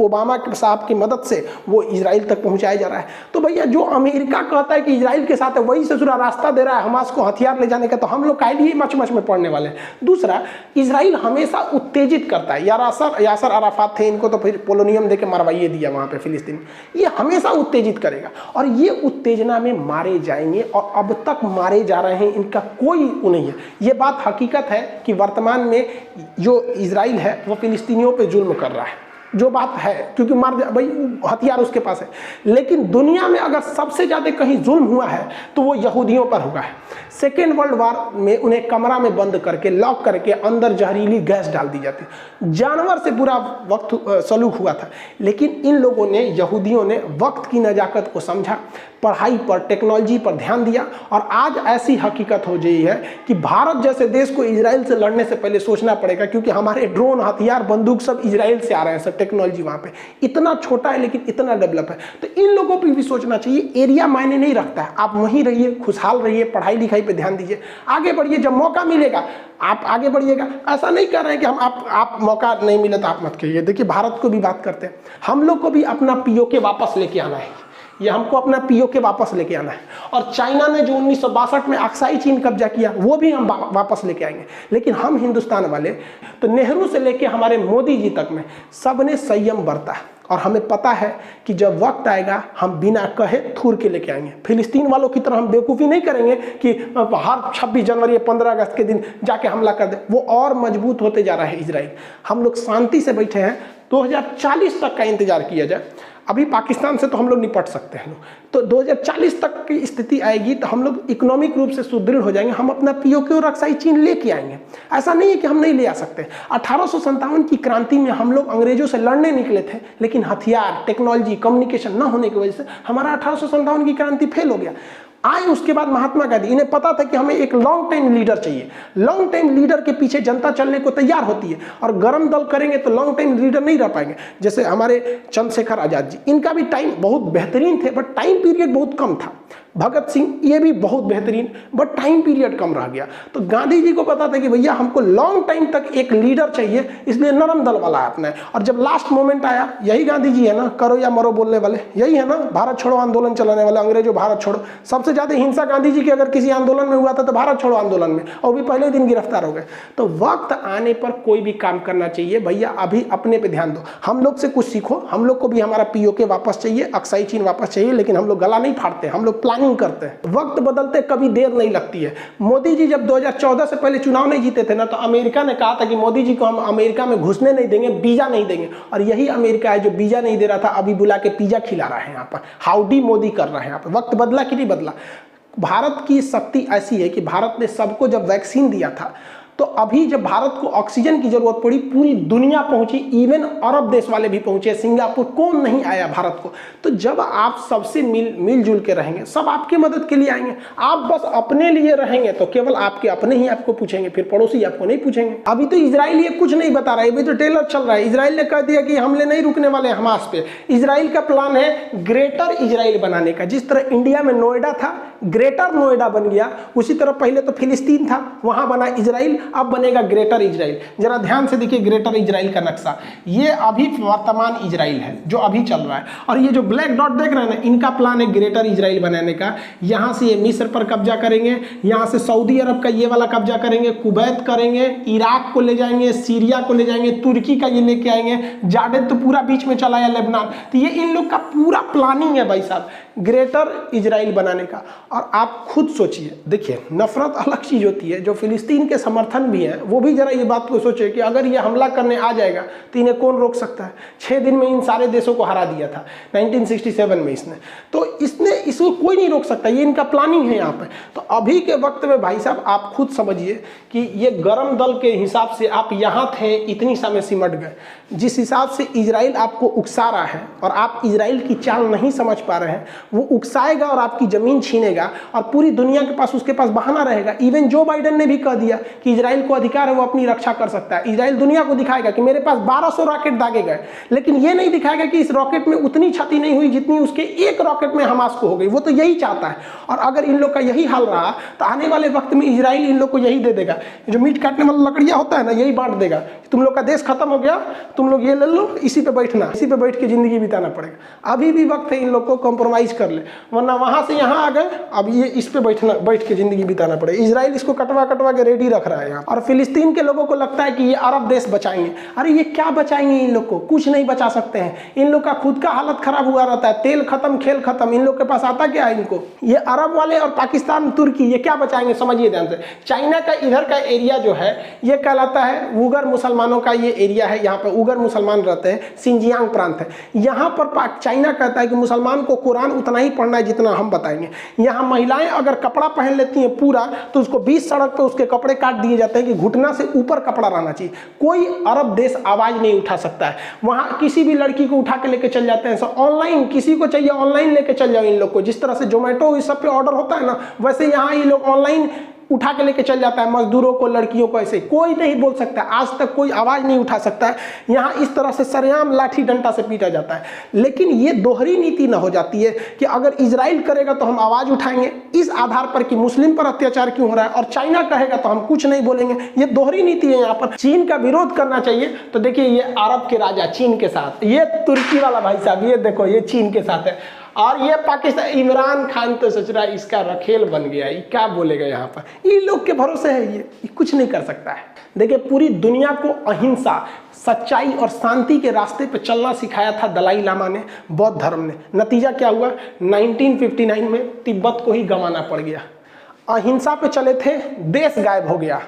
ओबामा साहब की मदद से वो इजराइल तक पहुंचाया जा रहा है। तो भैया जो अमेरिका कहता है कि इजराइल के साथ है, वही ससुरा रास्ता दे रहा है हमास को हथियार ले जाने का, तो हम लोग काहे लिए मच मच में पड़ने वाले हैं। दूसरा, इजराइल हमेशा उत्तेजित करता है। यासर अराफात थे, इनको तो फिर पोलोनियम देके मरवाइए दिया वहाँ पे फिलिस्तीन। ये हमेशा उत्तेजित करेगा और ये उत्तेजना में मारे जाएंगे और अब तक मारे जा रहे हैं, इनका कोई नहीं है। ये बात हकीकत है कि वर्तमान में जो इजराइल है वो फिलिस्तीनियों पे जुल्म कर रहा है, जो बात है, क्योंकि भाई हथियार उसके पास है। लेकिन दुनिया में अगर सबसे ज़्यादा कहीं जुल्म हुआ है तो वो यहूदियों पर हुआ है। सेकेंड वर्ल्ड वार में उन्हें कमरा में बंद करके, लॉक करके अंदर जहरीली गैस डाल दी जाती, जानवर से बुरा वक्त सलूक हुआ था। लेकिन इन लोगों ने, यहूदियों ने वक्त की नजाकत को समझा, पढ़ाई पर, टेक्नोलॉजी पर ध्यान दिया और आज ऐसी हकीकत हो गई है कि भारत जैसे देश को इजराइल से लड़ने से पहले सोचना पड़ेगा, क्योंकि हमारे ड्रोन, हथियार, बंदूक सब इजराइल से आ रहे हैं। सब टेक्नोलॉजी वहाँ पे इतना छोटा है लेकिन इतना डेवलप है। तो इन लोगों पर भी सोचना चाहिए, एरिया मायने नहीं रखता है। आप वहीं रहिए, खुशहाल रहिए, पढ़ाई लिखाई पे ध्यान दीजिए, आगे बढ़िए। जब मौका मिलेगा आप आगे बढ़िएगा। ऐसा नहीं कर रहे हैं कि हम आप मौका नहीं मिले तो आप मत करिए। देखिए, भारत को भी बात करते हैं, हम लोग को भी अपना पीओके वापस लेके आना है। ये हमको अपना पीओके वापस लेके आना है। और चाइना ने जो 1962 में अक्साई चीन कब्जा किया, वो भी हम वापस लेके आएंगे। लेकिन हम हिंदुस्तान वाले, तो नेहरू से लेके हमारे मोदी जी तक में सबने संयम बरता है और हमें पता है कि जब वक्त आएगा हम बिना कहे थूर के लेके आएंगे। फिलिस्तीन वालों की तरह हम बेवकूफ़ी नहीं करेंगे कि हर 26 जनवरी या 15 अगस्त के दिन जाके हमला कर दे। वो और मजबूत होते जा रहा है इजराइल। हम लोग शांति से बैठे हैं, 2040 तक का इंतजार किया जाए। अभी पाकिस्तान से तो हम लोग निपट सकते हैं, तो 2040 तक की स्थिति आएगी तो हम लोग इकोनॉमिक रूप से सुदृढ़ हो जाएंगे। हम अपना पीओके और अक्साई चीन लेके आएंगे। ऐसा नहीं है कि हम नहीं ले आ सकते। 1857 की क्रांति में हम लोग अंग्रेजों से लड़ने निकले थे, लेकिन हथियार, टेक्नोलॉजी, कम्युनिकेशन न होने की वजह से हमारा 1857 की क्रांति फेल हो गया। आए उसके बाद महात्मा गांधी, इन्हें पता था कि हमें एक लॉन्ग टाइम लीडर चाहिए। लॉन्ग टाइम लीडर के पीछे जनता चलने को तैयार होती है, और गरम दल करेंगे तो लॉन्ग टाइम लीडर नहीं रह पाएंगे। जैसे हमारे चंद्रशेखर आजाद जी, इनका भी टाइम बहुत बेहतरीन थे, बट टाइम पीरियड बहुत कम था। भगत सिंह, ये भी बहुत बेहतरीन, बट टाइम पीरियड कम रह गया। तो गांधी जी को पता था कि भैया हमको लॉन्ग टाइम तक एक लीडर चाहिए, इसलिए नरम दल वाला अपना है। और जब लास्ट मोमेंट आया, यही गांधी जी है ना, करो या मरो बोलने वाले, यही है ना, भारत छोड़ो आंदोलन चलाने वाले, अंग्रेजों भारत छोड़ो। सबसे ज्यादा हिंसा गांधी जी की अगर किसी आंदोलन में हुआ था तो भारत छोड़ो आंदोलन में, और भी पहले दिन गिरफ्तार हो गए। तो वक्त आने पर कोई भी काम करना चाहिए भैया, अभी अपने पे ध्यान दो। हम लोग से कुछ सीखो, हम लोग को भी हमारा पीओके वापस चाहिए, अक्साई चीन वापस चाहिए, लेकिन हम लोग गला नहीं फाड़ते, हम लोग प्लानिंग करते हैं। वक्त बदलते कभी देर नहीं लगती है। मोदी जी जब 2014 से पहले चुनाव नहीं जीते थे ना, तो अमेरिका ने कहा था कि मोदी जी को हम अमेरिका में घुसने नहीं देंगे, वीजा नहीं देंगे। और यही अमेरिका है जो वीजा नहीं दे रहा था, अभी बुला के पिज्जा खिला रहा है यहाँ पर, हाउडी मोदी कर रहा है यहाँ पर। वक्त बदला कि नहीं बदला? भारत की शक्ति ऐसी है कि भारत ने सबको जब वैक्सीन दिया था, तो अभी जब भारत को ऑक्सीजन की जरूरत पड़ी, पूरी दुनिया पहुंची, इवन अरब देश वाले भी पहुंचे, सिंगापुर, कौन नहीं आया भारत को। तो जब आप सबसे मिलजुल के रहेंगे, सब आपकी मदद के लिए आएंगे। आप बस अपने लिए रहेंगे तो केवल आपके अपने ही आपको पूछेंगे, फिर पड़ोसी आपको नहीं पूछेंगे। अभी तो इजराइल ये कुछ नहीं बता रहा है, अभी तो ट्रेलर चल रहा है। इजराइल ने कह दिया कि हमले नहीं रुकने वाले हमास पे। इजराइल का प्लान है ग्रेटर इजराइल बनाने का। जिस तरह इंडिया में नोएडा था, ग्रेटर नोएडा बन गया, उसी तरह पहले तो फिलिस्तीन था, वहां बना इजराइल, अब बनेगा ग्रेटर इजराइल। जरा ध्यान से देखिए ग्रेटर इजराइल का नक्शा, ये अभी वर्तमान इजराइल है जो अभी चल रहा है। और ये जो ब्लैक डॉट देख रहे हैं ना, इनका प्लान है ग्रेटर इजराइल बनाने का। यहाँ से ये मिस्र पर कब्जा करेंगे, यहाँ से सऊदी अरब का ये वाला कब्जा करेंगे, कुवैत करेंगे, इराक को ले जाएंगे, सीरिया को ले जाएंगे, तुर्की का ये लेके आएंगे, जार्डन तो पूरा बीच में चला है, लेबनान। तो ये इन लोग का पूरा प्लानिंग है भाई साहब, ग्रेटर इजराइल बनाने का। और आप खुद सोचिए, देखिए नफरत अलग चीज होती है। जो फिलिस्तीन के समर्थन भी है, वो भी जरा ये बात को सोचे कि अगर ये हमला करने आ जाएगा तो इन्हें कौन रोक सकता है। 6 दिन में इन सारे देशों को हरा दिया था 1967 में इसने, तो इसको कोई नहीं रोक सकता। ये इनका प्लानिंग है यहाँ पे। तो अभी के वक्त में भाई साहब आप खुद समझिए कि ये गरम दल के हिसाब से आप यहाँ थे, इतनी समय सिमट गए। जिस हिसाब से इजराइल आपको उकसा रहा है और आप इजराइल की चाल नहीं समझ पा रहे हैं, वो उकसाएगा और आपकी ज़मीन छीनेगा और पूरी दुनिया के पास उसके पास बहाना रहेगा। इवन जो बाइडेन ने भी कह दिया कि इजराइल को अधिकार है, वो अपनी रक्षा कर सकता है। इजराइल दुनिया को दिखाएगा कि मेरे पास 1200 रॉकेट दागे गए, लेकिन ये नहीं दिखाएगा कि इस रॉकेट में उतनी क्षति नहीं हुई जितनी उसके एक रॉकेट में हमास को हो गई। वो तो यही चाहता है। और अगर इन लोग का यही हाल रहा तो आने वाले वक्त में इजराइल इन लोग को यही दे देगा, जो मीट काटने वाला लकड़ियाँ होता है ना, यही बांट देगा। तुम लोग का देश खत्म हो गया, तुम लोग ये ले लो, इसी पे बैठना, इसी पे बैठ के जिंदगी बिताना पड़ेगा। अभी भी वक्त है इन लोग को कॉम्प्रोमाइज कर ले, वरना वहां से यहाँ आ गए, अब ये इस पे बैठ के जिंदगी बिताना पड़ेगा। इजराइल इसको कटवा के रेडी रख रहा है यहाँ। और फिलिस्तीन के लोगों को लगता है कि ये अरब देश बचाएंगे। अरे ये क्या बचाएंगे? इन लोग को कुछ नहीं बचा सकते हैं। इन लोग का खुद का हालत खराब हुआ रहता है, तेल खत्म, खेल खत्म। इन लोग के पास आता क्या है इनको? ये अरब वाले और पाकिस्तान, तुर्की, ये क्या बचाएंगे? समझिए ध्यान से। चाइना का इधर का एरिया जो है ये कहलाता है उगर मुसलमानों का ये एरिया है। यहाँ पर उगर मुसलमान रहते हैं, सिंजियांग प्रांत है। यहाँ पर चाइना कहता है कि मुसलमान को कुरान उतना ही पढ़ना है जितना हम बताएंगे। यहाँ महिलाएं अगर कपड़ा पहन लेती हैं पूरा, तो उसको 20 सड़क पर उसके कपड़े काट दिए जाते हैं कि घुटना से ऊपर कपड़ा रहना चाहिए। कोई अरब देश आवाज नहीं उठा सकता है। वहाँ किसी भी लड़की को उठा के लेके चल जाते हैं। ऑनलाइन किसी को चाहिए ऑनलाइन लेके चल जाओ इन लोग को। जिस तरह से जोमेटो इस सब पे ऑर्डर होता है ना, वैसे यहाँ ये लोग ऑनलाइन उठा के लेके चल जाता है मजदूरों को, लड़कियों को। ऐसे कोई नहीं बोल सकता, आज तक कोई आवाज नहीं उठा सकता है। यहाँ इस तरह से सरेआम लाठी डंडा से पीटा जाता है। लेकिन ये दोहरी नीति ना हो जाती है कि अगर इजराइल करेगा तो हम आवाज उठाएंगे इस आधार पर कि मुस्लिम पर अत्याचार क्यों हो रहा है, और चाइना कहेगा तो हम कुछ नहीं बोलेंगे। ये दोहरी नीति है यहाँ पर। चीन का विरोध करना चाहिए तो देखिए ये अरब के राजा चीन के साथ, ये तुर्की वाला भाई साहब, ये देखो ये चीन के साथ है। और ये पाकिस्तान, इमरान खान तो सोच रहा है इसका रखेल बन गया, ये क्या बोलेगा यहाँ पर। ये लोग के भरोसे है, ये कुछ नहीं कर सकता है। देखिए पूरी दुनिया को अहिंसा, सच्चाई और शांति के रास्ते पे चलना सिखाया था दलाई लामा ने, बौद्ध धर्म ने। नतीजा क्या हुआ? 1959 में तिब्बत को ही गंवाना पड़ गया। अहिंसा पे चले थे, देश गायब हो गया।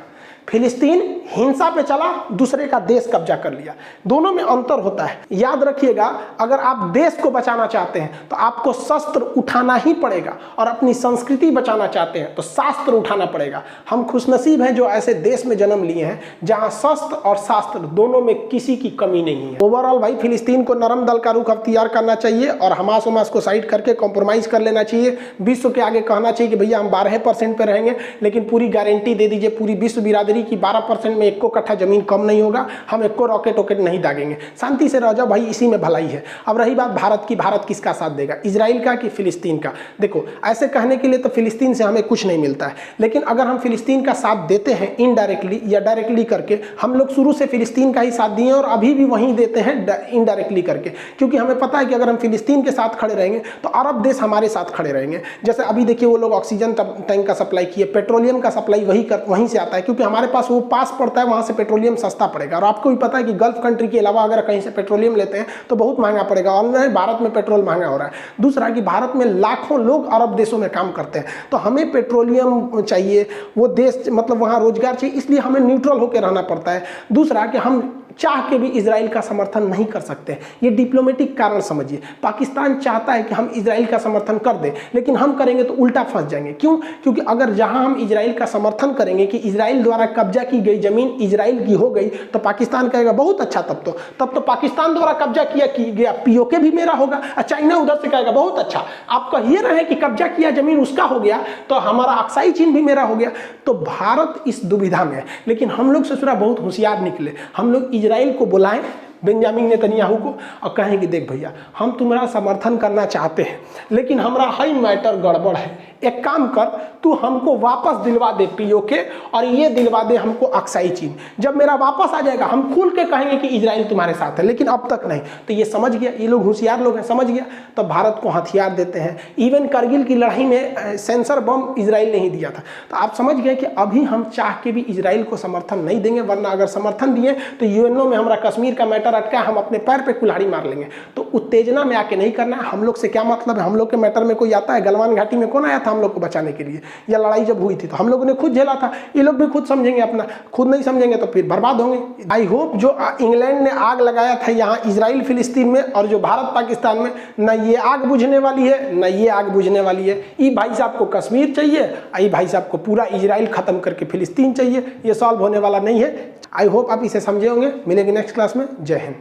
फिलिस्तीन हिंसा पे चला, दूसरे का देश कब्जा कर लिया। दोनों में अंतर होता है, याद रखिएगा। अगर आप देश को बचाना चाहते हैं तो आपको शस्त्र उठाना ही पड़ेगा, और अपनी संस्कृति बचाना चाहते हैं तो शास्त्र उठाना पड़ेगा। हम खुशनसीब हैं जो ऐसे देश में जन्म लिए हैं जहां शस्त्र और शास्त्र दोनों में किसी की कमी नहीं है। ओवरऑल भाई फिलिस्तीन को नरम दल का रुख अख्तियार करना चाहिए और हमास उमास को साइड करके कॉम्प्रोमाइज कर लेना चाहिए। विश्व के आगे कहना चाहिए कि भैया हम 12% पे रहेंगे, लेकिन पूरी गारंटी दे दीजिए पूरी विश्व बिरादरी की 12% में 1 कट्ठा जमीन कम नहीं होगा, हम 1 रॉकेट वॉकेट नहीं दागेंगे, शांति से रह जाओ भाई, इसी में भलाई है। अब रही बात भारत की, भारत किसका साथ देगा, इजराइल का कि फिलिस्तीन का? देखो ऐसे कहने के लिए तो फिलिस्तीन से हमें कुछ नहीं मिलता है, लेकिन अगर हम फिलिस्तीन का साथ देते हैं इनडायरेक्टली या डायरेक्टली करके, हम लोग शुरू से फिलिस्तीन का ही साथ दिए और अभी भी वहीं देते हैं इनडायरेक्टली करके, क्योंकि हमें पता है कि अगर हम फिलिस्तीन के साथ खड़े रहेंगे तो अरब देश हमारे साथ खड़े रहेंगे। जैसे अभी देखिए वो लोग ऑक्सीजन टैंक का सप्लाई किए, पेट्रोलियम का सप्लाई वहीं से आता है, क्योंकि हमारे पास वो पास पड़ता है, वहां से पेट्रोलियम सस्ता पड़ेगा। और आपको भी पता है कि गल्फ कंट्री के अलावा अगर कहीं से पेट्रोलियम लेते हैं तो बहुत महंगा पड़ेगा, और भारत में पेट्रोल महंगा हो रहा है। दूसरा कि भारत में लाखों लोग अरब देशों में काम करते हैं, तो हमें पेट्रोलियम चाहिए, वो देश मतलब वहां रोजगार चाहिए, इसलिए हमें न्यूट्रल होकर रहना पड़ता है। दूसरा कि हम चाह के भी इजराइल का समर्थन नहीं कर सकते, ये डिप्लोमेटिक कारण समझिए। पाकिस्तान चाहता है कि हम इजराइल का समर्थन कर दें, लेकिन हम करेंगे तो उल्टा फंस जाएंगे। क्यों? क्योंकि अगर जहां हम इजराइल का समर्थन करेंगे कि इजराइल द्वारा कब्जा की गई जमीन इजराइल की हो गई, तो पाकिस्तान कहेगा बहुत अच्छा, तब तो पाकिस्तान द्वारा कब्जा किया गया पीओके भी मेरा होगा। चाइना उधर से कहेगा बहुत अच्छा, आप कहिए रहे कि कब्जा किया जमीन उसका हो गया, तो हमारा अक्साई चीन भी मेरा हो गया। तो भारत इस दुविधा में है, लेकिन हम लोग ससुरा बहुत होशियार निकले। हम लोग इजराइल को बुलाएं, बेंजामिन नेतन्याहू को, और कहें कि देख भैया हम तुम्हारा समर्थन करना चाहते हैं, लेकिन हमारा हाई मैटर गड़बड़ है, एक काम कर, तू हमको वापस दिलवा दे पीओके, और ये दिलवा दे हमको अक्साई चीन। जब मेरा वापस आ जाएगा हम खुल के कहेंगे कि इजराइल तुम्हारे साथ है, लेकिन अब तक नहीं। तो ये समझ गया, ये लोग होशियार लोग हैं, समझ गया, तो भारत को हथियार देते हैं। इवन करगिल की लड़ाई में सेंसर बम इजराइल ने ही दिया था। तो आप समझ गए कि अभी हम चाह के भी इजराइल को समर्थन नहीं देंगे, वरना अगर समर्थन दिए तो यूएनओ में हमारा कश्मीर का मैटर अटका, हम अपने पैर पे कुल्हाड़ी मार लेंगे। तो उत्तेजना में आके नहीं करना है। हम लोग से क्या मतलब है? हम लोग के मैटर में कोई आता है? गलवान घाटी में कौन आया था हम लोग को बचाने के लिए? या लड़ाई जब हुई थी तो हम लोगों ने खुद झेला था, ये लोग भी खुद समझेंगे अपना, खुद नहीं समझेंगे तो फिर बर्बाद होंगे। आई होप जो इंग्लैंड ने आग लगाया था यहाँ इजराइल फिलिस्तीन में, और जो भारत पाकिस्तान में, न ये आग बुझने वाली है न ये आग बुझने वाली है। ये भाई साहब को कश्मीर चाहिए, ये भाई साहब को पूरा इजराइल खत्म करके फिलिस्तीन चाहिए, ये सॉल्व होने वाला नहीं है। आई होप आप इसे समझे होंगे। मिलेंगे नेक्स्ट क्लास में। जय हिंद।